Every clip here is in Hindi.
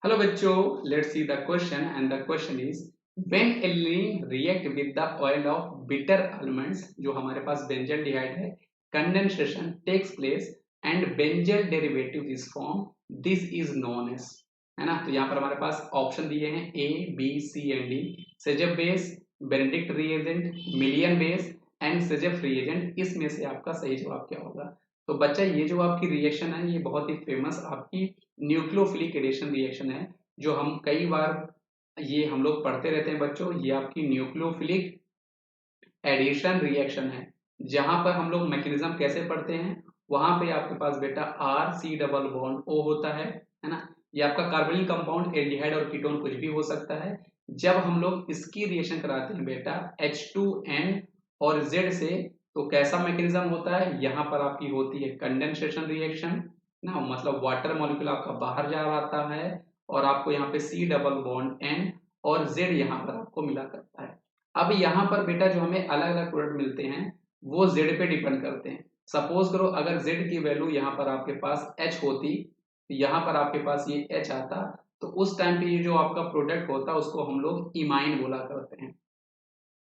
Hello बच्चों, let's see the question and the question is when aniline react with the oil of bitter almonds जो हमारे पास बेंजल डिहाइड है condensation takes place and benzyl derivative is formed this is known as है ना। तो यहाँ पर हमारे पास ऑप्शन दिए हैं A, B, C and D। सेजफ base, Benedict reagent, million base and सेजफ रिएजेंट, इसमें से आपका सही जवाब क्या होगा। तो बच्चा ये जो आपकी रिएक्शन है ये बहुत ही फेमस आपकी न्यूक्लियोफिलिक एडिशन रिएक्शन है जो हम कई बार ये हम लोग पढ़ते रहते हैं बच्चों। ये आपकी न्यूक्लियोफिलिक एडिशन रिएक्शन है जहां पर हम लोग मैकेनिज्म कैसे पढ़ते हैं, वहां पे आपके पास बेटा R C double bond O होता है ना। ये आपका कार्बोनिल कंपाउंड एल्डिहाइड और कीटोन कुछ भी हो सकता है। जब हम लोग इसकी रिएक्शन कराते हैं बेटा H2N और Z से, तो कैसा मैकेनिज्म होता है, यहाँ पर आपकी होती है कंडेंसेशन रिएक्शन ना, मतलब वाटर मॉलिक्यूल आपका बाहर जा आता है और आपको यहाँ पे C डबल बॉन्ड N और Z यहाँ पर आपको मिला करता है। अब यहाँ पर बेटा जो हमें अलग अलग प्रोडक्ट मिलते हैं वो Z पे डिपेंड करते हैं। सपोज करो अगर Z की वैल्यू यहाँ पर आपके पास H होती, तो यहाँ पर आपके पास ये H आता, तो उस टाइम पे ये जो आपका प्रोडक्ट होता उसको हम लोग इमाइन बोला करते हैं।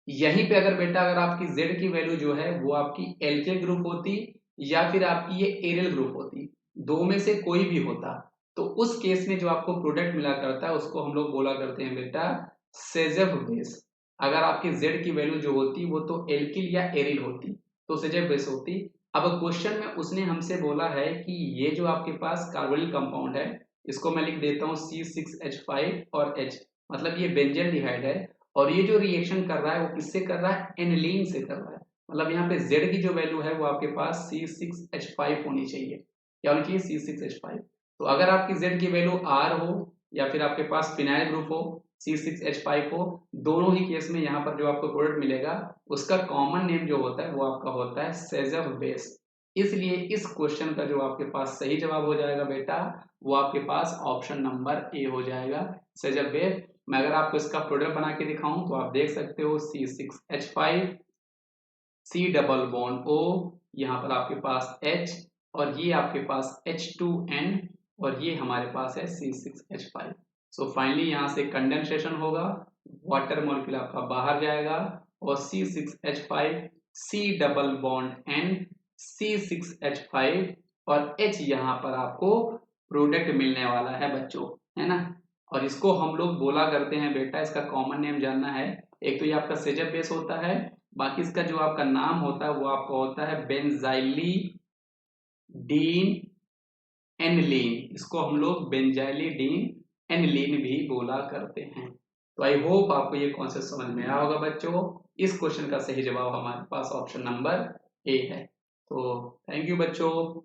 यहीं पे अगर बेटा अगर आपकी Z की वैल्यू जो है वो आपकी एल्किल ग्रुप होती या फिर आपकी ये एरियल ग्रुप होती, दो में से कोई भी होता, तो उस केस में जो आपको प्रोडक्ट मिला करता है उसको हम लोग बोला करते हैं बेटा सेजेफ बेस। अगर आपकी Z की वैल्यू जो होती वो तो एल्किल या एरिल होती तो सेजेफ बेस होती। अब क्वेश्चन में उसने हमसे बोला है कि ये जो आपके पास कार्बोनिल कंपाउंड है इसको मैं लिख देता हूँ C6H5 और H, मतलब ये बेंजल डिहाइड है और ये जो रिएक्शन कर रहा है वो किससे कर रहा है, एनिलीन से कर रहा है। मतलब यहाँ पे Z की जो वैल्यू है वो आपके पास C6H5 होनी चाहिए। क्या होनी चाहिए, C6H5। तो अगर आपकी Z की वैल्यू R हो या फिर आपके पास फिनाइल ग्रुप हो C6H5 हो, दोनों ही केस में यहाँ पर जो आपको प्रोडक्ट मिलेगा उसका कॉमन नेम जो होता है वो आपका होता है सेजेफ बेस। इसलिए इस क्वेश्चन का जो आपके पास सही जवाब हो जाएगा बेटा वो आपके पास ऑप्शन नंबर ए हो जाएगा, सेजेफ बेस। मैं अगर आपको इसका प्रोडक्ट बना के दिखाऊं तो आप देख सकते हो C6H5 C double bond O, यहाँ पर आपके पास H और ये आपके पास H2N और ये हमारे पास है C6H5। सो फाइनली यहाँ से कंडेंसेशन होगा, वाटर मॉलिक्यूल आपका बाहर जाएगा और C6H5 C double bond N C6H5 और H यहाँ पर आपको प्रोडक्ट मिलने वाला है बच्चों, है ना। और इसको हम लोग बोला करते हैं बेटा, इसका कॉमन नेम जानना है, एक तो ये आपका सेजफ बेस होता है, बाकी इसका जो आपका नाम होता है वो आपका होता है बेंजाइलीडीन एनिलीन। इसको हम लोग बेंजाइलीडीन एनिलीन भी बोला करते हैं। तो आई होप आपको ये कॉन्सेप्ट समझ में आया होगा बच्चों। इस क्वेश्चन का सही जवाब हमारे पास ऑप्शन नंबर ए है। तो थैंक यू बच्चों।